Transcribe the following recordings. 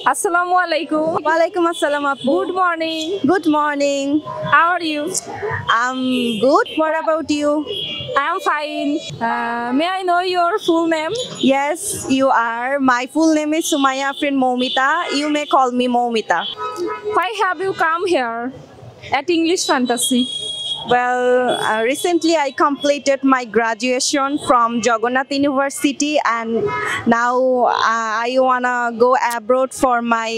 Assalamu alaikum. Walaikum assalam. Good morning. Good morning. How are you? I'm good. What about you? I am fine. May I know your full name? Yes, you are. My full name is Sumaya Afrin Momita. You may call me Momita. Why have you come here at English Fantasy? Well, recently I completed my graduation from Jagannath University, and now I wanna go abroad for my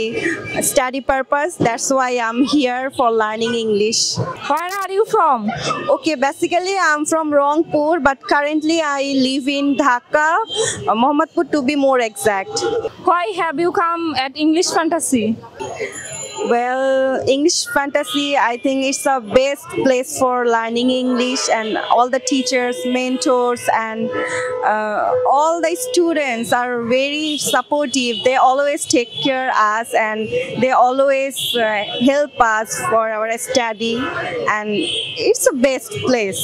study purpose. That's why I'm here for learning English. Where are you from? Okay, basically I'm from Rangpur, but currently I live in Dhaka, Mohammadpur to be more exact. Why have you come at English Fantasy? Well, English Fantasy, I think it's the best place for learning English, and all the teachers, mentors, and all the students are very supportive. They always take care of us, and they always help us for our study, and it's the best place.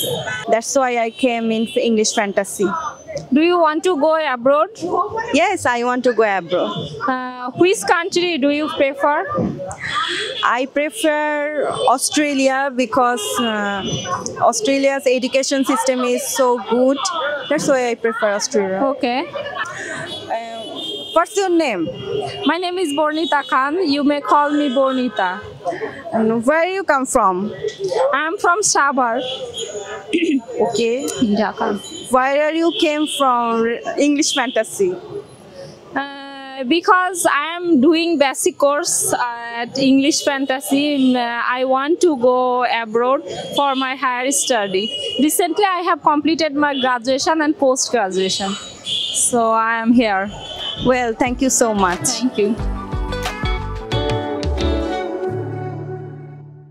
That's why I came in English Fantasy. Do you want to go abroad? Yes, I want to go abroad. Which country do you prefer? I prefer Australia because Australia's education system is so good. That's why I prefer Australia. Okay. What's your name? My name is Bornita Khan. You may call me Bornita. And where you come from? I am from Sabar, Okay. Dhaka. Where you came from English Fantasy? Because I am doing basic course at English Fantasy, I want to go abroad for my higher study. Recently, I have completed my graduation and post-graduation. So I am here. Well, thank you so much. Thank you.